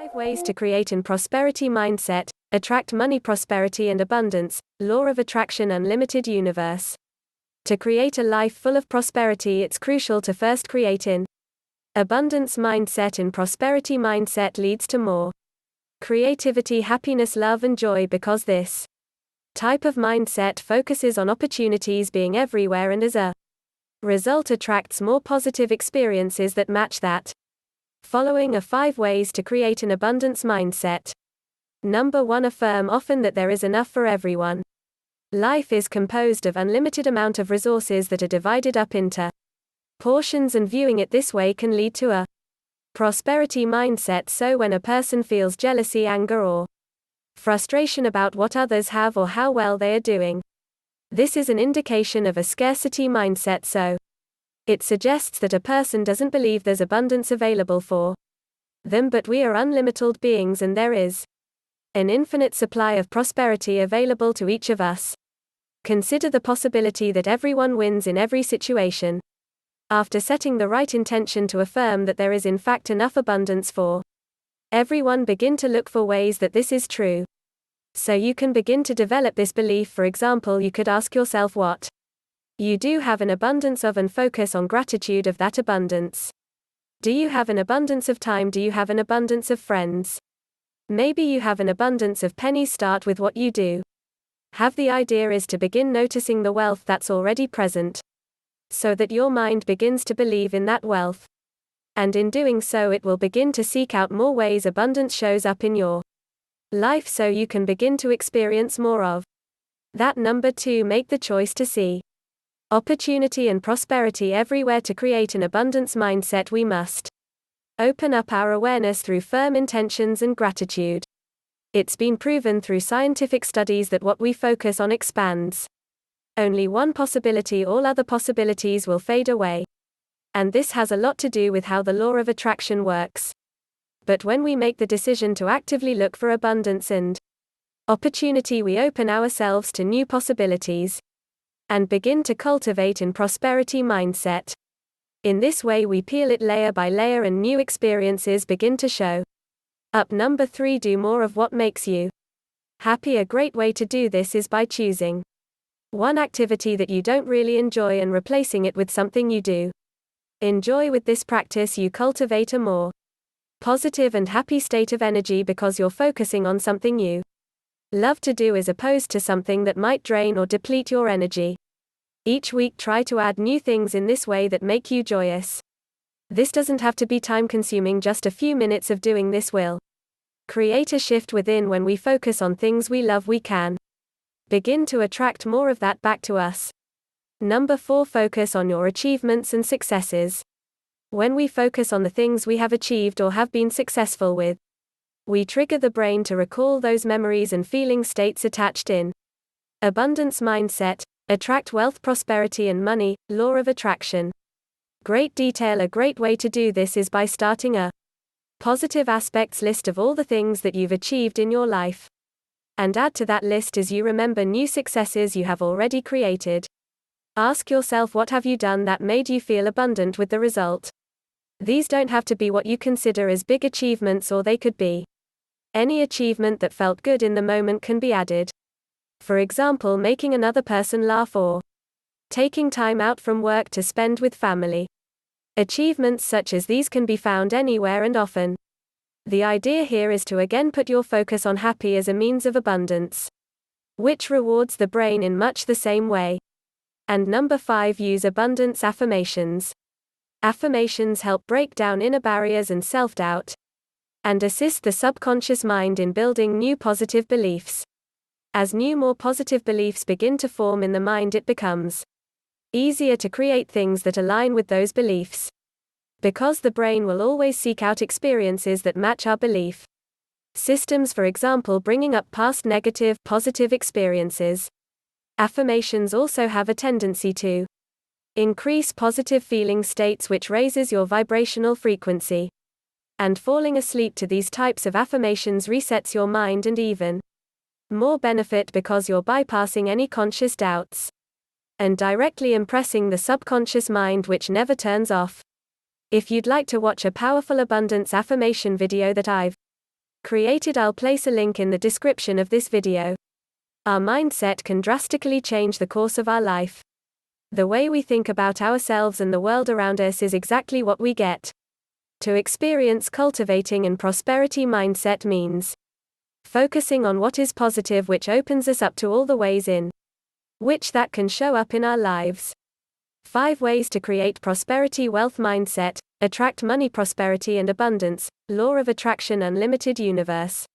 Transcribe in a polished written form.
5 ways to create an prosperity mindset, attract money, prosperity and abundance, law of attraction, unlimited universe. To create a life full of prosperity, it's crucial to first create an abundance mindset. An prosperity mindset leads to more creativity, happiness, love and joy, because this type of mindset focuses on opportunities being everywhere and as a result attracts more positive experiences that match that. Following are 5 ways to create an abundance mindset. Number 1. Affirm often that there is enough for everyone. Life is composed of unlimited amount of resources that are divided up into portions, and viewing it this way can lead to a prosperity mindset. So when a person feels jealousy, anger or frustration about what others have or how well they are doing, this is an indication of a scarcity mindset. So it suggests that a person doesn't believe there's abundance available for them, but we are unlimited beings and there is an infinite supply of prosperity available to each of us. Consider the possibility that everyone wins in every situation. After setting the right intention to affirm that there is in fact enough abundance for everyone, begin to look for ways that this is true, so you can begin to develop this belief. For example, you could ask yourself what you do have an abundance of and focus on gratitude of that abundance. Do you have an abundance of time? Do you have an abundance of friends? Maybe you have an abundance of pennies. Start with what you do have. The idea is to begin noticing the wealth that's already present, so that your mind begins to believe in that wealth. And in doing so, it will begin to seek out more ways abundance shows up in your life, so you can begin to experience more of that. Number 2. Make the choice to see opportunity and prosperity everywhere. To create an abundance mindset, we must open up our awareness through firm intentions and gratitude. It's been proven through scientific studies that what we focus on expands only one possibility, all other possibilities will fade away. And this has a lot to do with how the law of attraction works. But when we make the decision to actively look for abundance and opportunity, we open ourselves to new possibilities and begin to cultivate an prosperity mindset. In this way, we peel it layer by layer and new experiences begin to show up. Number 3. Do more of what makes you happy. A great way to do this is by choosing one activity that you don't really enjoy and replacing it with something you do enjoy. With this practice, you cultivate a more positive and happy state of energy because you're focusing on something you love to do as opposed to something that might drain or deplete your energy. Each week, try to add new things in this way that make you joyous. This doesn't have to be time-consuming. Just a few minutes of doing this will create a shift within. When we focus on things we love, we can begin to attract more of that back to us. Number 4. Focus on your achievements and successes. When we focus on the things we have achieved or have been successful with, we trigger the brain to recall those memories and feeling states attached in abundance mindset. Attract wealth, prosperity and money, law of attraction. Great detail. A great way to do this is by starting a positive aspects list of all the things that you've achieved in your life, and add to that list as you remember new successes you have already created. Ask yourself, what have you done that made you feel abundant with the result? These don't have to be what you consider as big achievements, or they could be any achievement that felt good in the moment can be added. For example, making another person laugh or taking time out from work to spend with family. Achievements such as these can be found anywhere and often. The idea here is to again put your focus on happy as a means of abundance, which rewards the brain in much the same way. And number 5. Use abundance affirmations. Affirmations help break down inner barriers and self-doubt, and assist the subconscious mind in building new positive beliefs. As new, more positive beliefs begin to form in the mind, it becomes easier to create things that align with those beliefs, because the brain will always seek out experiences that match our belief systems. For example, bringing up past negative, positive experiences. Affirmations also have a tendency to increase positive feeling states, which raises your vibrational frequency. And falling asleep to these types of affirmations resets your mind, and even more benefit because you're bypassing any conscious doubts and directly impressing the subconscious mind, which never turns off. If you'd like to watch a powerful abundance affirmation video that I've created. I'll place a link in the description of this video. Our mindset can drastically change the course of our life. The way we think about ourselves and the world around us is exactly what we get. To experience cultivating and prosperity mindset means focusing on what is positive, which opens us up to all the ways in which that can show up in our lives. 5 ways to create prosperity wealth mindset, attract money prosperity and abundance, law of attraction unlimited universe.